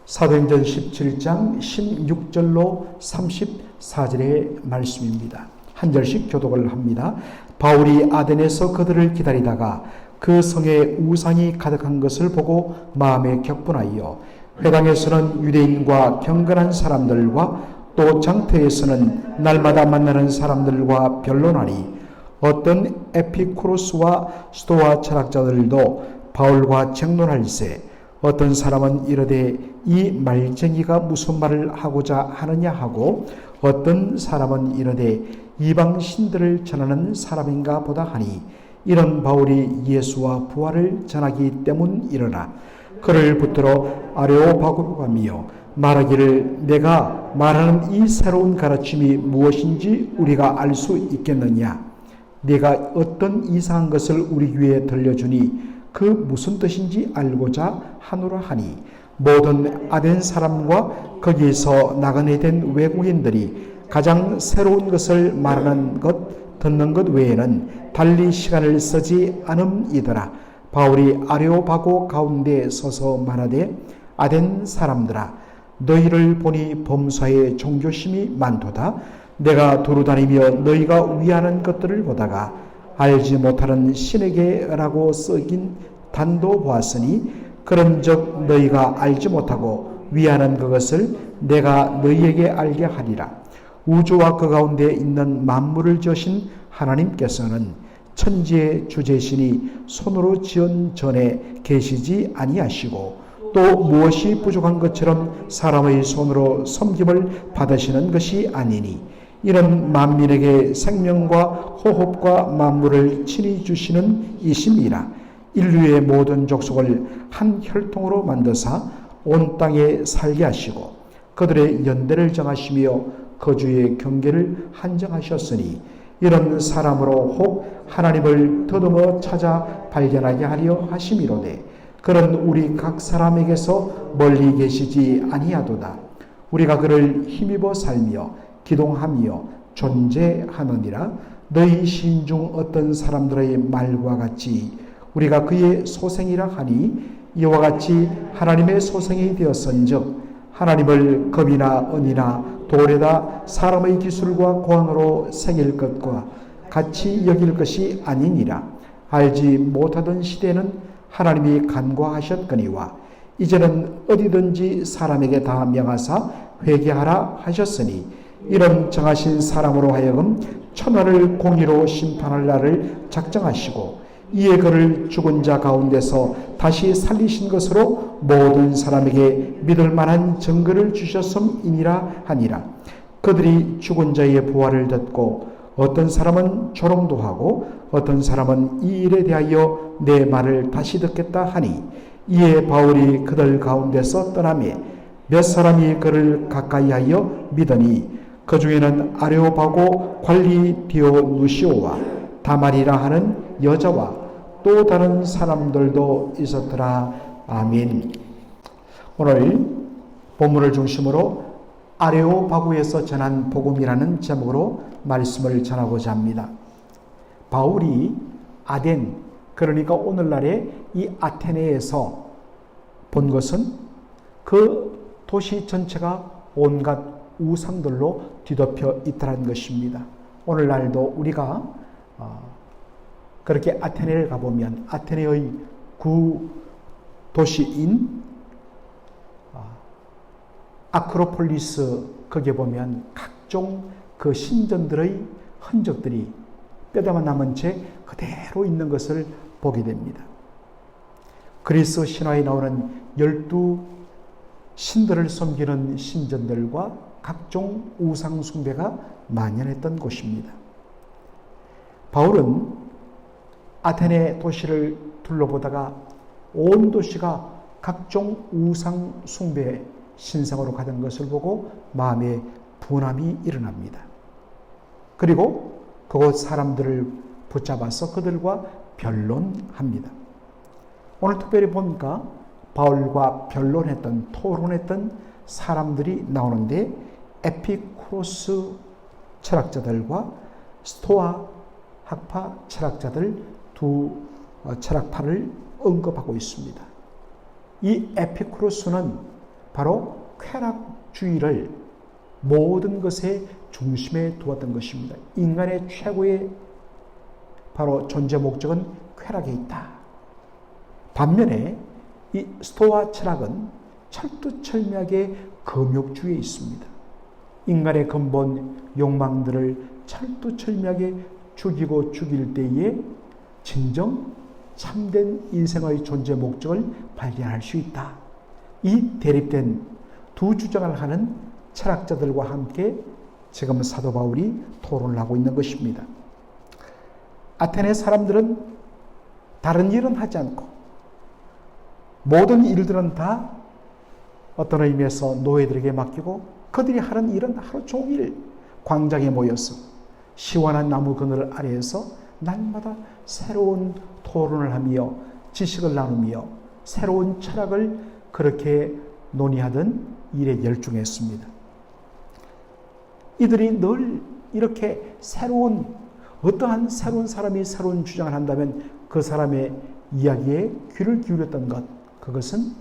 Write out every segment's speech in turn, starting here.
사도행전 17장 16절로 34절의 말씀입니다. 한 절씩 교독을 합니다. 바울이 아덴에서 그들을 기다리다가 그 성에 우상이 가득한 것을 보고 마음에 격분하여 회당에서는 유대인과 경건한 사람들과 또 장터에서는 날마다 만나는 사람들과 변론하니 어떤 에피쿠로스와 스토아 철학자들도 바울과쟁론할세 어떤 사람은 이르되 이 말쟁이가 무슨 말을 하고자 하느냐 하고 어떤 사람은 이르되 이방 신들을 전하는 사람인가 보다 하니 이런 바울이 예수와 부활을 전하기 때문이러나 그를 붙들어 아레오파고로 가며 말하기를 내가 말하는 이 새로운 가르침이 무엇인지 우리가 알 수 있겠느냐 네가 어떤 이상한 것을 우리 귀에 들려주니 그 무슨 뜻인지 알고자 하노라 하니 모든 아덴 사람과 거기에서 나그네 된 외국인들이 가장 새로운 것을 말하는 것 듣는 것 외에는 달리 시간을 쓰지 않음이더라. 바울이 아레오파고 가운데 서서 말하되 아덴 사람들아 너희를 보니 범사에 종교심이 많도다. 내가 두루다니며 너희가 위하는 것들을 보다가 알지 못하는 신에게라고 쓰긴 단도 보았으니 그런즉 너희가 알지 못하고 위하는 그것을 내가 너희에게 알게 하리라. 우주와 그 가운데 있는 만물을 지으신 하나님께서는 천지의 주제신이 손으로 지은 전에 계시지 아니하시고 또 무엇이 부족한 것처럼 사람의 손으로 섬김을 받으시는 것이 아니니 이는 만민에게 생명과 호흡과 만물을 친히 주시는 이심이라. 인류의 모든 족속을 한 혈통으로 만드사 온 땅에 살게 하시고 그들의 연대를 정하시며 거주의 경계를 한정하셨으니 이런 사람으로 혹 하나님을 더듬어 찾아 발견하게 하려 하심이로되 그런 우리 각 사람에게서 멀리 계시지 아니하도다. 우리가 그를 힘입어 살며 기동하며 존재하느니라. 너희 시인 중 어떤 사람들의 말과 같이 우리가 그의 소생이라 하니 이와 같이 하나님의 소생이 되었은즉 하나님을 겁이나 은이나 돌에다 사람의 기술과 고안으로 새길 것과 같이 여길 것이 아니니라. 알지 못하던 시대는 하나님이 간과하셨거니와 이제는 어디든지 사람에게 다 명하사 회개하라 하셨으니 이런 정하신 사람으로 하여금 천하를 공의로 심판할 날을 작정하시고 이에 그를 죽은 자 가운데서 다시 살리신 것으로 모든 사람에게 믿을 만한 증거를 주셨음이니라 하니라. 그들이 죽은 자의 부활을 듣고 어떤 사람은 조롱도 하고 어떤 사람은 이 일에 대하여 내 말을 다시 듣겠다 하니 이에 바울이 그들 가운데서 떠나며 몇 사람이 그를 가까이하여 믿으니 그 중에는 아레오파고 관리 디오누시오와 다말이라 하는 여자와 또 다른 사람들도 있었더라. 아멘. 오늘 본문을 중심으로 아레오파고에서 전한 복음이라는 제목으로 말씀을 전하고자 합니다. 바울이 아덴, 그러니까 오늘날의 이 아테네에서 본 것은 그 도시 전체가 온갖 우상들로 뒤덮여 있다는 것입니다. 오늘날도 우리가 그렇게 아테네를 가보면 아테네의 구도시인 아크로폴리스 거기에 보면 각종 그 신전들의 흔적들이 뼈다만 남은 채 그대로 있는 것을 보게 됩니다. 그리스 신화에 나오는 12 신들을 섬기는 신전들과 각종 우상 숭배가 만연했던 곳입니다. 바울은 아테네 도시를 둘러보다가 온 도시가 각종 우상 숭배 신상으로 가던 것을 보고 마음에 분함이 일어납니다. 그리고 그곳 사람들을 붙잡아서 그들과 변론합니다. 오늘 특별히 보니까 바울과 변론했던, 토론했던 사람들이 나오는데 에피쿠로스 철학자들과 스토아 학파 철학자들 두 철학파를 언급하고 있습니다. 이 에피쿠로스는 바로 쾌락주의를 모든 것의 중심에 두었던 것입니다. 인간의 최고의 바로 존재 목적은 쾌락에 있다. 반면에 이 스토아 철학은 철두철미하게 금욕주의에 있습니다. 인간의 근본 욕망들을 철두철미하게 죽이고 죽일 때에 진정 참된 인생의 존재 목적을 발견할 수 있다. 이 대립된 두 주장을 하는 철학자들과 함께 지금 사도 바울이 토론을 하고 있는 것입니다. 아테네 사람들은 다른 일은 하지 않고 모든 일들은 다 어떤 의미에서 노예들에게 맡기고 그들이 하는 일은 하루 종일 광장에 모여서 시원한 나무 그늘 아래에서 날마다 새로운 토론을 하며 지식을 나누며 새로운 철학을 그렇게 논의하던 일에 열중했습니다. 이들이 늘 이렇게 어떠한 새로운 사람이 새로운 주장을 한다면 그 사람의 이야기에 귀를 기울였던 것, 그것은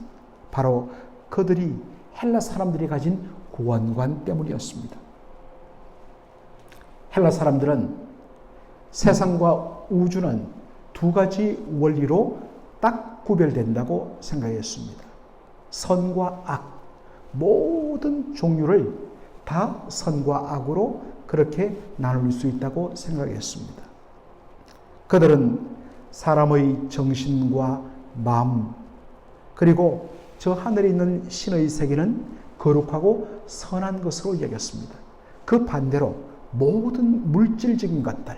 바로 그들이 헬라 사람들이 가진 구원관 때문이었습니다. 헬라 사람들은 세상과 우주는 두 가지 원리로 딱 구별된다고 생각했습니다. 선과 악, 모든 종류를 다 선과 악으로 그렇게 나눌 수 있다고 생각했습니다. 그들은 사람의 정신과 마음, 그리고 저 하늘에 있는 신의 세계는 거룩하고 선한 것으로 여겼습니다. 그 반대로 모든 물질적인 것들,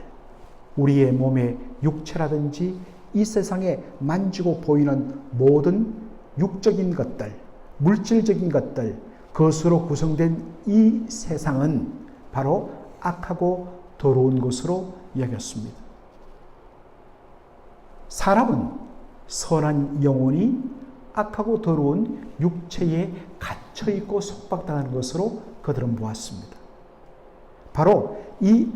우리의 몸의 육체라든지 이 세상에 만지고 보이는 모든 육적인 것들, 물질적인 것들, 그것으로 구성된 이 세상은 바로 악하고 더러운 것으로 여겼습니다. 사람은 선한 영혼이 악하고 더러운 육체에 갇혀있고 속박당하는 것으로 그들은 보았습니다. 바로 이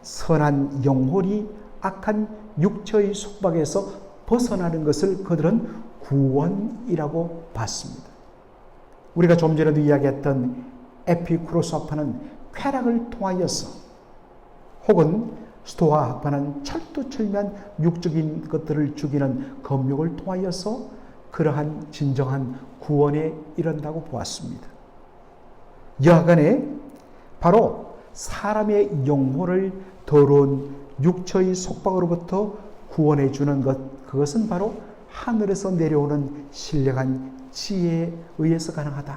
선한 영혼이 악한 육체의 속박에서 벗어나는 것을 그들은 구원이라고 봤습니다. 우리가 좀 전에도 이야기했던 에피쿠로스 학파는 쾌락을 통하여서, 혹은 스토아 학파는 철두철미한 육적인 것들을 죽이는 금욕을 통하여서 그러한 진정한 구원에 이른다고 보았습니다. 여하간에 바로 사람의 영혼을 더러운 육체의 속박으로부터 구원해 주는 것, 그것은 바로 하늘에서 내려오는 신령한 지혜에 의해서 가능하다.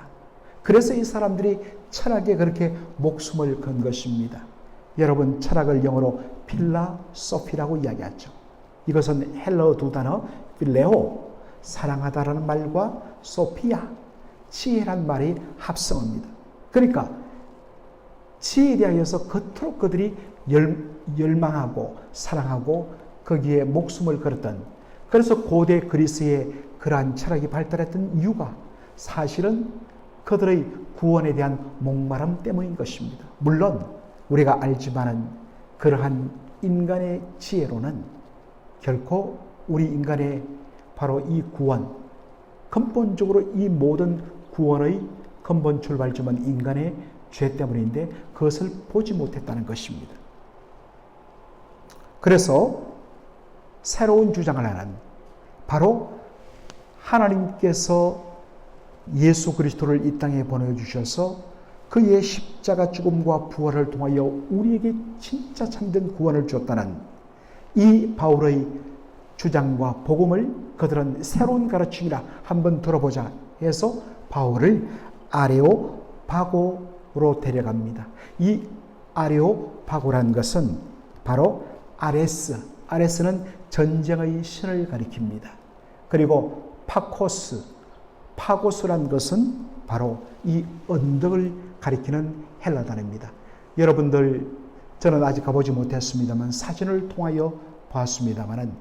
그래서 이 사람들이 철학에 그렇게 목숨을 건 것입니다. 여러분, 철학을 영어로 필라소피라고 이야기하죠. 이것은 헬라어 두 단어 필레오, 사랑하다라는 말과 소피아, 지혜란 말이 합성어입니다. 그러니까 지혜에 대하여서 그토록 그들이 열망하고 사랑하고 거기에 목숨을 걸었던, 그래서 고대 그리스의 그러한 철학이 발달했던 이유가 사실은 그들의 구원에 대한 목마름 때문인 것입니다. 물론 우리가 알지만은 그러한 인간의 지혜로는 결코 우리 인간의 바로 이 구원, 근본적으로 이 모든 구원의 근본 출발점은 인간의 죄 때문인데 그것을 보지 못했다는 것입니다. 그래서 새로운 주장을 하는, 바로 하나님께서 예수 그리스도를 이 땅에 보내주셔서 그의 십자가 죽음과 부활을 통하여 우리에게 진짜 참된 구원을 주었다는 이 바울의 주장과 복음을 그들은 새로운 가르침이라 한번 들어보자 해서 바울을 아레오파고로 데려갑니다. 이 아레오파고라는 것은 바로 아레스는 전쟁의 신을 가리킵니다. 그리고 파고스란 것은 바로 이 언덕을 가리키는 헬라 단어입니다. 여러분들, 저는 아직 가보지 못했습니다만 사진을 통하여 봤습니다만은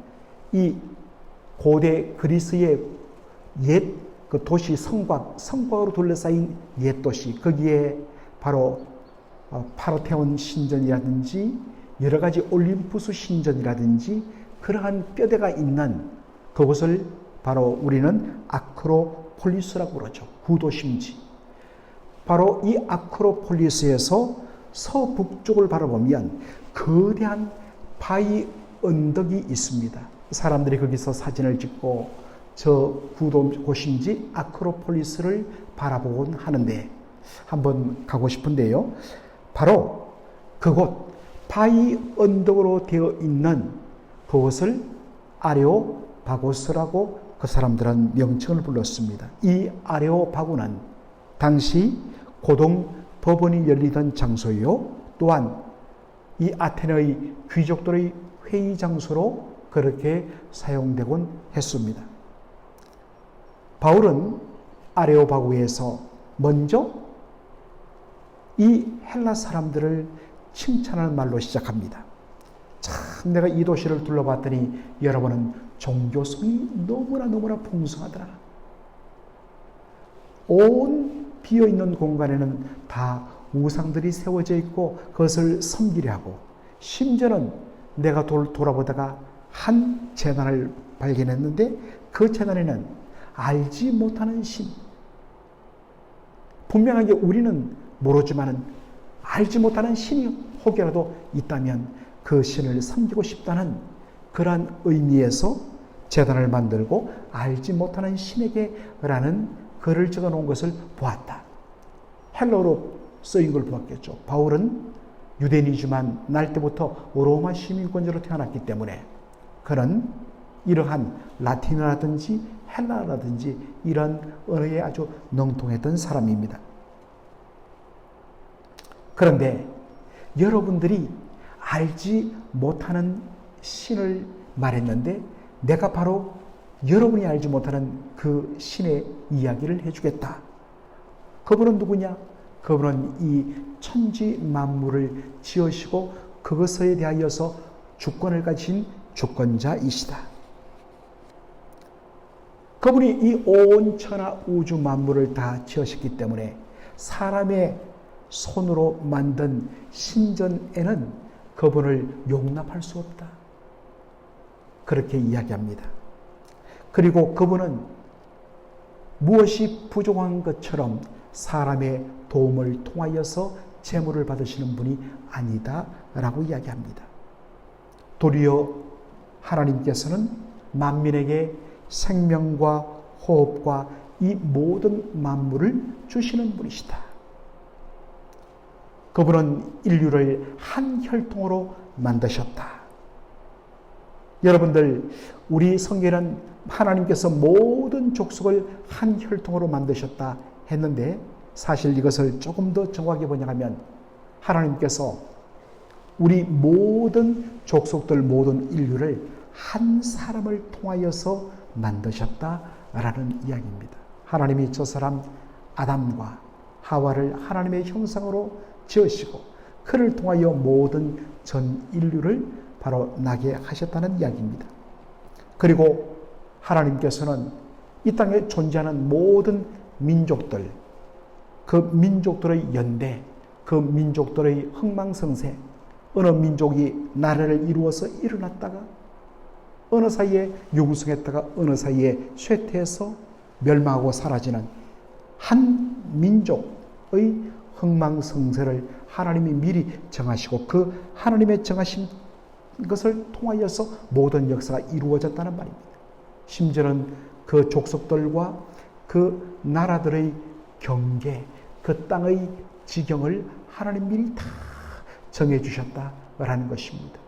이 고대 그리스의 옛 그 도시 성곽으로 둘러싸인 옛 도시, 거기에 바로 파르테논 신전이라든지 여러 가지 올림푸스 신전이라든지 그러한 뼈대가 있는 그곳을 바로 우리는 아크로폴리스라고 아크로폴리스라고 그러죠. 구도심지. 바로 이 아크로폴리스에서 서북쪽을 바라보면 거대한 바위 언덕이 있습니다. 사람들이 거기서 사진을 찍고 저 구도심지 아크로폴리스를 바라보곤 하는데 한번 가고 싶은데요. 바로 그곳 바위 언덕으로 되어 있는 그것을 아레오파고스라고 그 사람들은 명칭을 불렀습니다. 이 아레오파고는 당시 고동 법원이 열리던 장소요. 또한 이 아테네의 귀족들의 회의 장소로 그렇게 사용되곤 했습니다. 바울은 아레오파고에서 먼저 이 헬라 사람들을 칭찬하는 말로 시작합니다. 참 내가 이 도시를 둘러봤더니 여러분은 종교성이 너무나 풍성하더라. 온 비어있는 공간에는 다 우상들이 세워져 있고 그것을 섬기려 하고, 심지어는 내가 돌아보다가 한 제단을 발견했는데 그 제단에는 알지 못하는 신, 분명하게 우리는 모르지만은 알지 못하는 신이 혹여라도 있다면 그 신을 섬기고 싶다는 그러한 의미에서 제단을 만들고 알지 못하는 신에게라는 글을 적어 놓은 것을 보았다. 헬라어로 쓰인 걸 보았겠죠. 바울은 유대인이지만 날 때부터 로마 시민권자로 태어났기 때문에 그는 이러한 라틴어라든지 헬라어라든지 이런 언어에 아주 능통했던 사람입니다. 그런데 여러분들이 알지 못하는 신을 말했는데 내가 바로 여러분이 알지 못하는 그 신의 이야기를 해주겠다. 그분은 누구냐? 그분은 이 천지 만물을 지으시고 그것에 대하여서 주권을 가진 주권자이시다. 그분이 이 온 천하 우주 만물을 다 지으셨기 때문에 사람의 손으로 만든 신전에는 그분을 용납할 수 없다. 그렇게 이야기합니다. 그리고 그분은 무엇이 부족한 것처럼 사람의 도움을 통하여서 재물을 받으시는 분이 아니다 라고 이야기합니다. 도리어 하나님께서는 만민에게 생명과 호흡과 이 모든 만물을 주시는 분이시다. 그분은 인류를 한 혈통으로 만드셨다. 여러분들, 우리 성경에는 하나님께서 모든 족속을 한 혈통으로 만드셨다 했는데 사실 이것을 조금 더 정확하게 번역하면 하나님께서 우리 모든 족속들, 모든 인류를 한 사람을 통하여서 만드셨다라는 이야기입니다. 하나님이 저 사람 아담과 하와를 하나님의 형상으로 지으시고 그를 통하여 모든 전 인류를 바로 나게 하셨다는 이야기입니다. 그리고 하나님께서는 이 땅에 존재하는 모든 민족들, 그 민족들의 연대, 그 민족들의 흥망성쇠, 어느 민족이 나라를 이루어서 일어났다가 어느 사이에 유구성했다가 어느 사이에 쇠퇴해서 멸망하고 사라지는 한 민족의 흥망성쇠를 하나님이 미리 정하시고 그 하나님의 정하신 것을 통하여서 모든 역사가 이루어졌다는 말입니다. 심지어는 그 족속들과 그 나라들의 경계, 그 땅의 지경을 하나님 미리 다 정해주셨다라는 것입니다.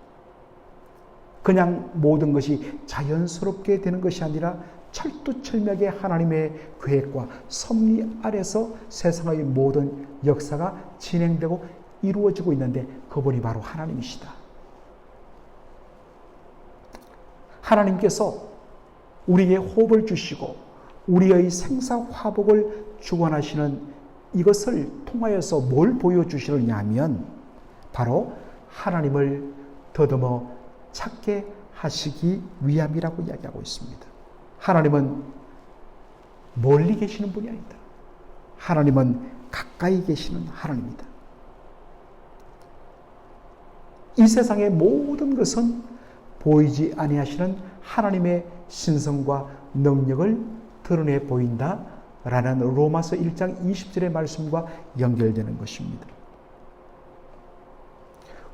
그냥 모든 것이 자연스럽게 되는 것이 아니라 철두철미하게 하나님의 계획과 섭리 아래서 세상의 모든 역사가 진행되고 이루어지고 있는데 그분이 바로 하나님이시다. 하나님께서 우리에게 호흡을 주시고 우리의 생사화복을 주관하시는 이것을 통하여서 뭘 보여주시느냐 하면 바로 하나님을 더듬어 찾게 하시기 위함이라고 이야기하고 있습니다. 하나님은 멀리 계시는 분이 아니다. 하나님은 가까이 계시는 하나님이다. 이 세상의 모든 것은 보이지 아니하시는 하나님의 신성과 능력을 드러내 보인다 라는 로마서 1장 20절의 말씀과 연결되는 것입니다.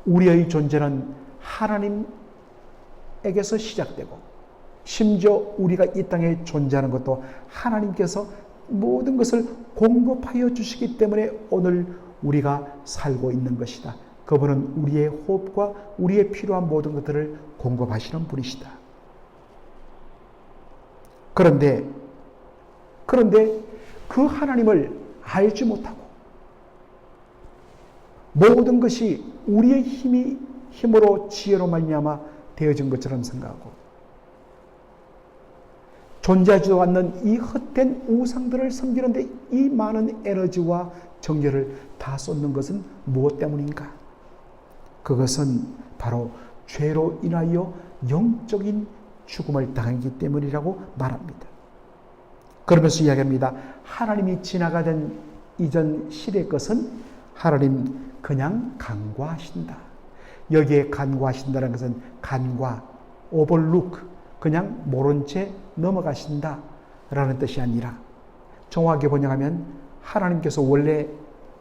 우리의 존재는 하나님에게서 시작되고 심지어 우리가 이 땅에 존재하는 것도 하나님께서 모든 것을 공급하여 주시기 때문에 오늘 우리가 살고 있는 것이다. 그분은 우리의 호흡과 우리의 필요한 모든 것들을 공급하시는 분이시다. 그런데 그 하나님을 알지 못하고 모든 것이 우리의 힘으로 지혜로 말미암아 되어진 것처럼 생각하고 존재하지도 않는 이 헛된 우상들을 섬기는데 이 많은 에너지와 정열을 다 쏟는 것은 무엇 때문인가? 그것은 바로 죄로 인하여 영적인 죽음을 당하기 때문이라고 말합니다. 그러면서 이야기합니다. 하나님이 지나가던 이전 시대의 것은 하나님 그냥 간과하신다. 여기에 간과하신다는 것은 간과, overlook, 그냥 모른 채 넘어가신다 라는 뜻이 아니라 정확하게 번역하면 하나님께서 원래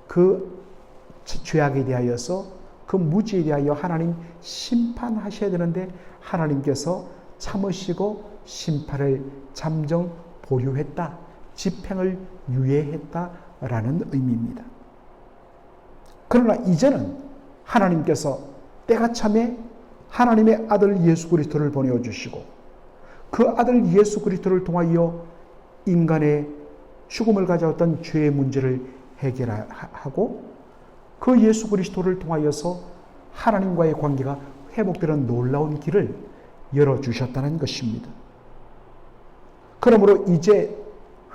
그 죄악에 대하여서 그 무지에 대하여 하나님 심판하셔야 되는데 하나님께서 참으시고 심판을 잠정 보류했다. 집행을 유예했다라는 의미입니다. 그러나 이제는 하나님께서 때가 참에 하나님의 아들 예수 그리스도를 보내주시고 그 아들 예수 그리스도를 통하여 인간의 죽음을 가져왔던 죄의 문제를 해결하고 그 예수 그리스도를 통하여서 하나님과의 관계가 회복되는 놀라운 길을 열어주셨다는 것입니다. 그러므로 이제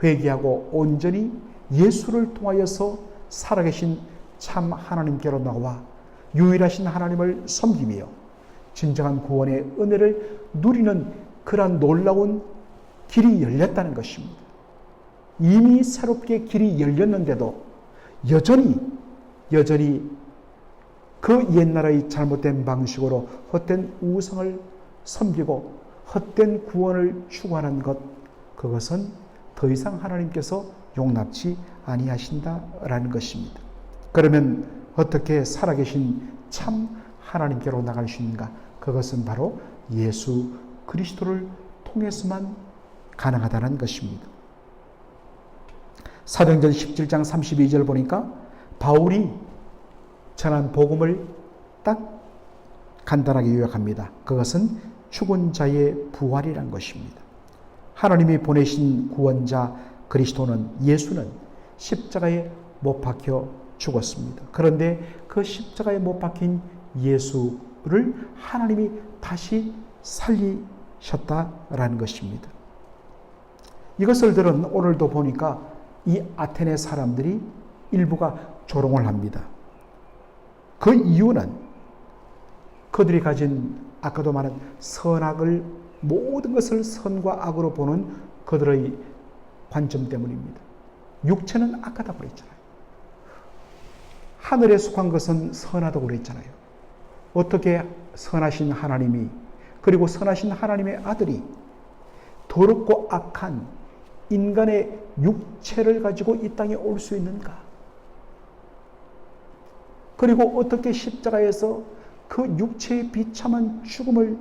회개하고 온전히 예수를 통하여서 살아계신 참 하나님께로 나와 유일하신 하나님을 섬기며 진정한 구원의 은혜를 누리는 그러한 놀라운 길이 열렸다는 것입니다. 이미 새롭게 길이 열렸는데도 여전히 그 옛날의 잘못된 방식으로 헛된 우상을 섬기고 헛된 구원을 추구하는 것, 그것은 더 이상 하나님께서 용납치 아니하신다라는 것입니다. 그러면 어떻게 살아계신 참 하나님께로 나갈 수 있는가? 그것은 바로 예수 그리스도를 통해서만 가능하다는 것입니다. 사도행전 17장 32절 보니까 바울이 전한 복음을 딱 간단하게 요약합니다. 그것은 죽은 자의 부활이란 것입니다. 하나님이 보내신 구원자 그리스도는, 예수는 십자가에 못 박혀 죽었습니다. 그런데 그 십자가에 못 박힌 예수를 하나님이 다시 살리셨다라는 것입니다. 이것을 들은 오늘도 보니까 이 아테네 사람들이 일부가 조롱을 합니다. 그 이유는 그들이 가진 아까도 말한 선악을, 모든 것을 선과 악으로 보는 그들의 관점 때문입니다. 육체는 악하다고 그랬잖아요. 하늘에 속한 것은 선하다고 그랬잖아요. 어떻게 선하신 하나님이, 그리고 선하신 하나님의 아들이 더럽고 악한 인간의 육체를 가지고 이 땅에 올 수 있는가? 그리고 어떻게 십자가에서 그 육체의 비참한 죽음을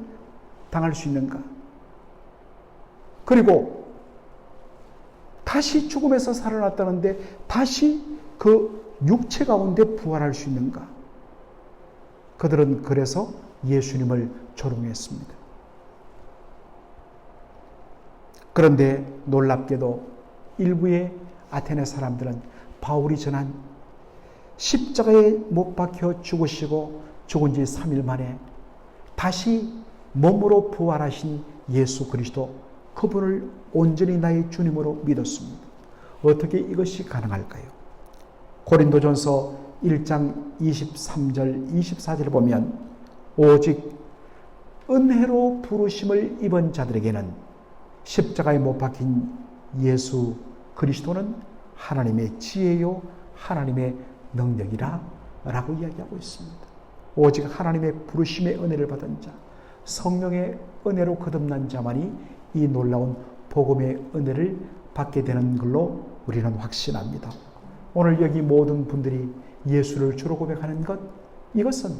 당할 수 있는가? 그리고 다시 죽음에서 살아났다는데 다시 그 육체 가운데 부활할 수 있는가? 그들은 그래서 예수님을 조롱했습니다. 그런데 놀랍게도 일부의 아테네 사람들은 바울이 전한 십자가에 못 박혀 죽으시고 죽은 지 3일 만에 다시 몸으로 부활하신 예수 그리스도, 그분을 온전히 나의 주님으로 믿었습니다. 어떻게 이것이 가능할까요? 고린도전서 1장 23절 24절을 보면 오직 은혜로 부르심을 입은 자들에게는 십자가에 못 박힌 예수 그리스도는 하나님의 지혜요 하나님의 능력이라 라고 이야기하고 있습니다. 오직 하나님의 부르심의 은혜를 받은 자, 성령의 은혜로 거듭난 자만이 이 놀라운 복음의 은혜를 받게 되는 걸로 우리는 확신합니다. 오늘 여기 모든 분들이 예수를 주로 고백하는 것, 이것은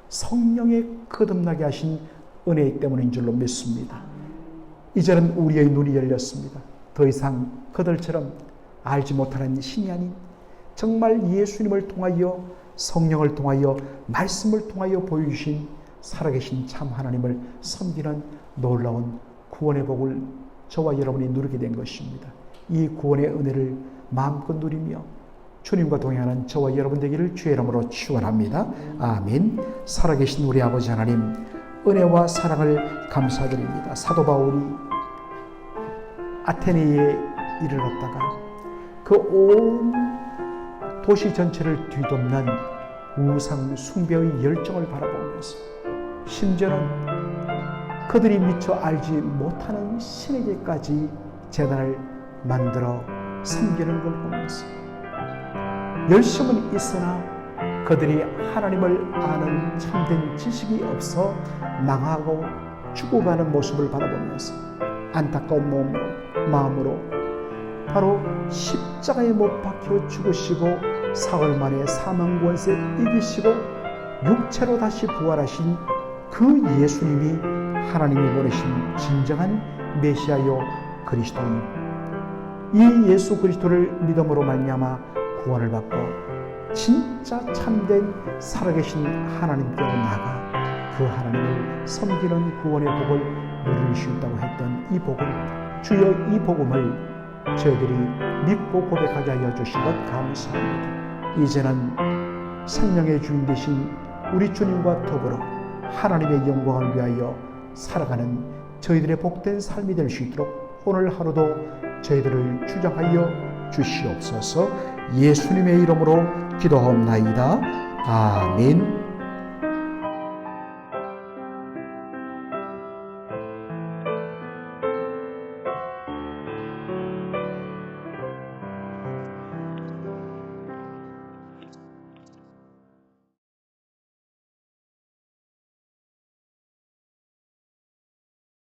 성령의 거듭나게 하신 은혜 때문인 줄로 믿습니다. 이제는 우리의 눈이 열렸습니다. 더 이상 그들처럼 알지 못하는 신이 아닌 정말 예수님을 통하여, 성령을 통하여, 말씀을 통하여 보여주신 살아계신 참 하나님을 섬기는 놀라운 구원의 복을 저와 여러분이 누리게 된 것입니다. 이 구원의 은혜를 마음껏 누리며 주님과 동행하는 저와 여러분 되기를 주의 이름으로 축원합니다. 아멘. 살아계신 우리 아버지 하나님, 은혜와 사랑을 감사드립니다. 사도 바울이 아테네에 이르렀다가 그 온 도시 전체를 뒤덮는 우상 숭배의 열정을 바라보면서, 심지어는 그들이 미처 알지 못하는 신에게까지 제단을 만들어 섬기는 걸 보면서, 열심은 있으나 그들이 하나님을 아는 참된 지식이 없어 망하고 죽어가는 모습을 바라보면서 안타까운 마음으로 바로 십자가에 못 박혀 죽으시고 사흘 만에 사망 권세 이기시고 육체로 다시 부활하신 그 예수님이 하나님이 보내신 진정한 메시아요 그리스도인, 이 예수 그리스도를 믿음으로 말미암아 구원을 받고 진짜 참된 살아계신 하나님께로 나가 그 하나님을 섬기는 구원의 복을 누릴 수 있다고 했던 이 복을, 주여 이 복음을 저희들이 믿고 고백하게 하여 주신 것 감사합니다. 이제는 생명의 주인 되신 우리 주님과 더불어 하나님의 영광을 위하여 살아가는 저희들의 복된 삶이 될 수 있도록 오늘 하루도 저희들을 주장하여 주시옵소서. 예수님의 이름으로 기도하옵나이다. 아멘.